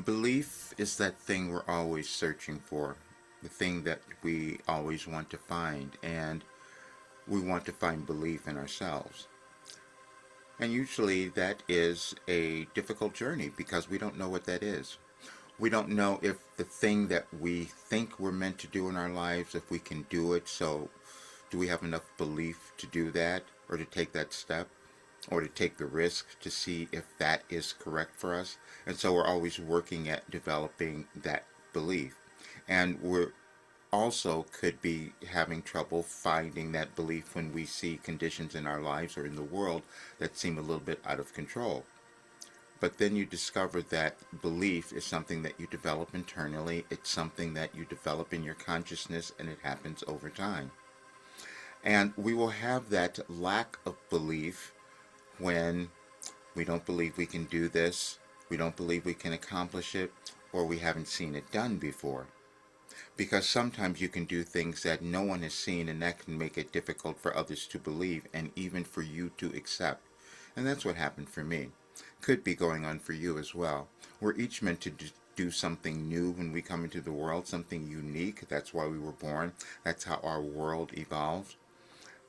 Belief is that thing we're always searching for, the thing that we always want to find, and we want to find belief in ourselves. And usually that is a difficult journey because we don't know what that is. We don't know if the thing that we think we're meant to do in our lives, if we can do it. So, do we have enough belief to do that or to take that step or to take the risk to see if that is correct for us? And so, we're always working at developing that belief. And we're also could be having trouble finding that belief when we see conditions in our lives or in the world that seem a little bit out of control. But then you discover that belief is something that you develop internally. It's something that you develop in your consciousness, and it happens over time. And we will have that lack of belief when we don't believe we can do this, we don't believe we can accomplish it, or we haven't seen it done before. Because sometimes you can do things that no one has seen, and that can make it difficult for others to believe and even for you to accept. And that's what happened for me. Could be going on for you as well. We're each meant to do something new when we come into the world, something unique. That's why we were born. That's how our world evolves.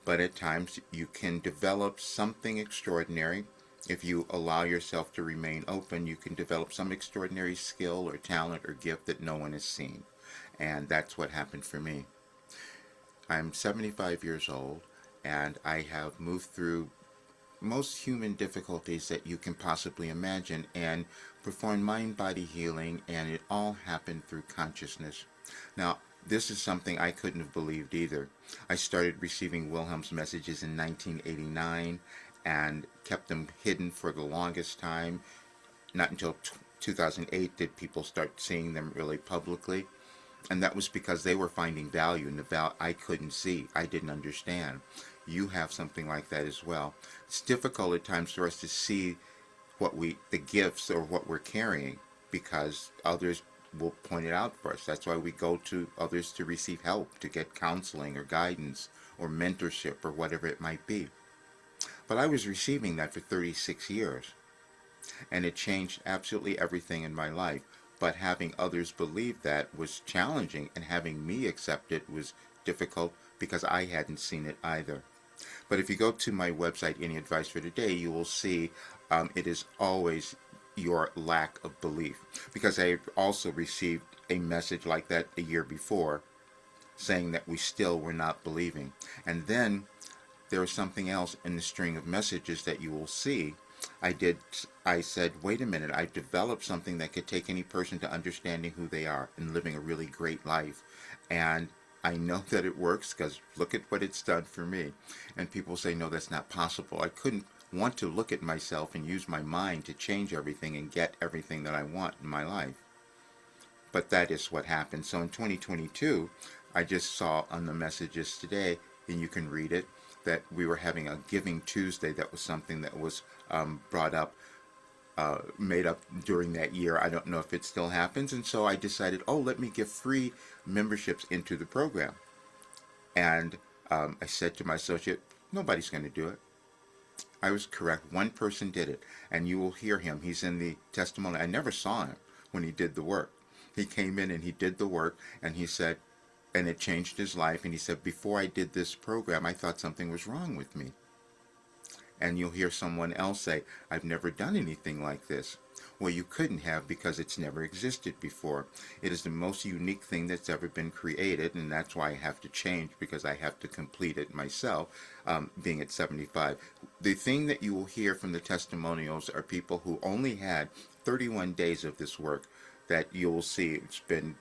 But at times you can develop something extraordinary. If you allow yourself to remain open, you can develop some extraordinary skill or talent or gift that no one has seen. And that's what happened for me. I'm 75 years old, and I have moved through most human difficulties that you can possibly imagine and performed mind body healing, and it all happened through consciousness. Now, this is something I couldn't have believed either. I started receiving Wilhelm's messages in 1989 and kept them hidden for the longest time. Not until 2008 did people start seeing them really publicly. And that was because they were finding value in the value I couldn't see, I didn't understand. You have something like that as well. It's difficult at times for us to see the gifts or what we're carrying, because others will point it out for us. That's why we go to others to receive help, to get counseling or guidance or mentorship or whatever it might be. But I was receiving that for 36 years, and it changed absolutely everything in my life. But having others believe that was challenging, and having me accept it was difficult because I hadn't seen it either. But if you go to my website, Any Advice for Today, you will see it is always your lack of belief. Because I also received a message like that a year before saying that we still were not believing. And then there was something else in the string of messages that you will see. I said, wait a minute, I've developed something that could take any person to understanding who they are and living a really great life. And I know that it works because look at what it's done for me. And people say, no, that's not possible. I couldn't want to look at myself and use my mind to change everything and get everything that I want in my life. But that is what happened. So in 2022, I just saw on the messages today, and you can read it, that we were having a Giving Tuesday. That was something that was brought up, made up during that year. I don't know if it still happens. And so I decided, let me give free memberships into the program. And I said to my associate, nobody's going to do it. I was correct. One person did it. And you will hear him. He's in the testimony. I never saw him when he did the work. He came in and he did the work, and he said, and it changed his life. And he said, before I did this program, I thought something was wrong with me. And you'll hear someone else say, I've never done anything like this. Well, you couldn't have, because it's never existed before. It is the most unique thing that's ever been created, and that's why I have to change, because I have to complete it myself, being at 75. The thing that you will hear from the testimonials are people who only had 31 days of this work that you'll see. It's been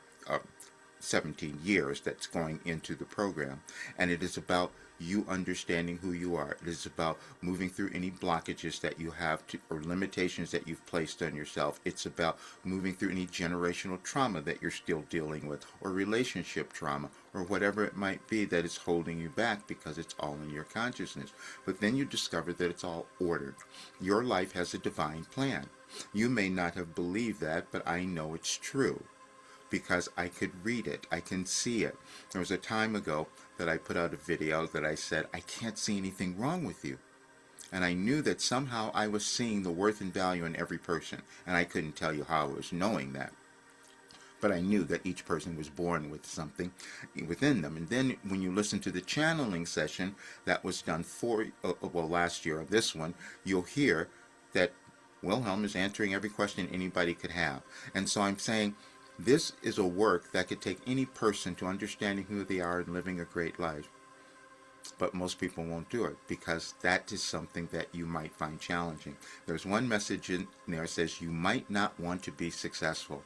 17 years that's going into the program. And it is about you understanding who you are. It is about moving through any blockages that you have or limitations that you've placed on yourself. It's about moving through any generational trauma that you're still dealing with, or relationship trauma, or whatever it might be that is holding you back, because it's all in your consciousness. But then you discover that it's all ordered. Your life has a divine plan. You may not have believed that, but I know it's true, because I could read it. I can see it. There was a time ago that I put out a video that I said, I can't see anything wrong with you. And I knew that somehow I was seeing the worth and value in every person. And I couldn't tell you how I was knowing that. But I knew that each person was born with something within them. And then when you listen to the channeling session that was done last year, this one, you'll hear that Wilhelm is answering every question anybody could have. And so I'm saying this is a work that could take any person to understanding who they are and living a great life. But most people won't do it because that is something that you might find challenging. There's one message in there that says you might not want to be successful.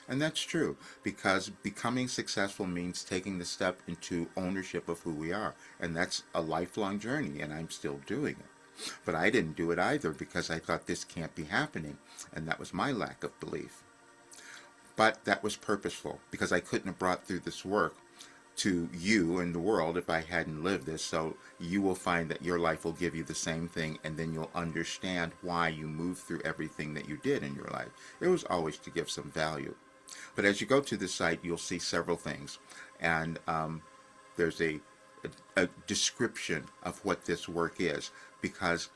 And that's true, because becoming successful means taking the step into ownership of who we are. And that's a lifelong journey, and I'm still doing it. But I didn't do it either because I thought this can't be happening. And that was my lack of belief. But that was purposeful, because I couldn't have brought through this work to you and the world if I hadn't lived this. So you will find that your life will give you the same thing, and then you'll understand why you moved through everything that you did in your life. It was always to give some value. But as you go to the site, you'll see several things. And there's a description of what this work is, because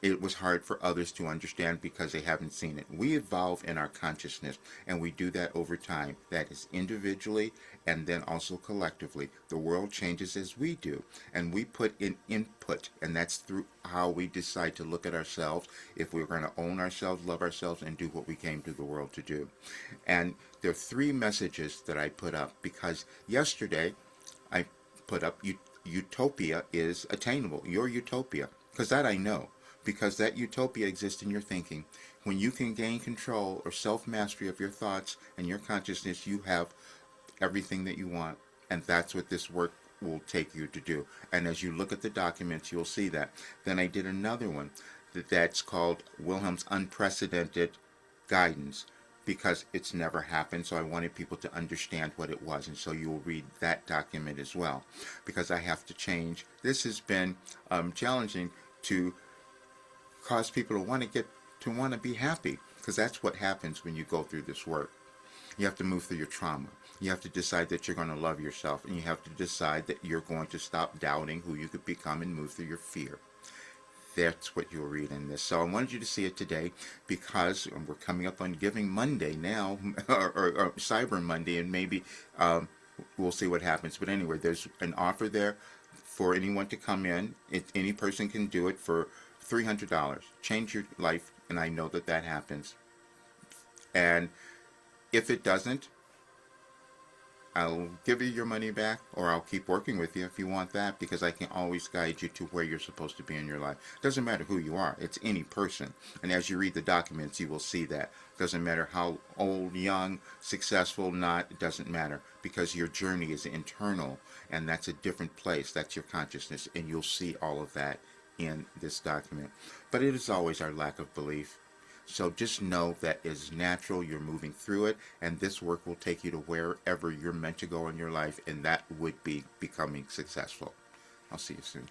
it was hard for others to understand because they haven't seen it. We evolve in our consciousness, and we do that over time. That is individually and then also collectively. The world changes as we do, and we put in input, and that's through how we decide to look at ourselves, if we're going to own ourselves, love ourselves, and do what we came to the world to do. And there are 3 messages that I put up, because yesterday I put up utopia is attainable, your utopia, because that I know. Because that utopia exists in your thinking. When you can gain control or self-mastery of your thoughts and your consciousness, you have everything that you want. And that's what this work will take you to do. And as you look at the documents, you'll see that. Then I did another one that's called Wilhelm's Unprecedented Guidance, because it's never happened. So I wanted people to understand what it was. And so you'll read that document as well, because I have to change. This has been challenging to cause people to want to be happy, because that's what happens when you go through this work. You have to move through your trauma. You have to decide that you're going to love yourself, and you have to decide that you're going to stop doubting who you could become and move through your fear. That's what you'll read in this. So I wanted you to see it today, because we're coming up on Giving Monday now, or Cyber Monday, and maybe we'll see what happens. But anyway, there's an offer there for anyone to come in. Any person can do it for $300. Change your life, and I know that that happens. And if it doesn't, I'll give you your money back, or I'll keep working with you if you want that, because I can always guide you to where you're supposed to be in your life. Doesn't matter who you are. It's any person. And as you read the documents, you will see that. Doesn't matter how old, young, successful, not, it doesn't matter, because your journey is internal, and that's a different place. That's your consciousness, and you'll see all of that in this document. But it is always our lack of belief. So just know that it's natural, you're moving through it, and this work will take you to wherever you're meant to go in your life, and that would be becoming successful. I'll see you soon.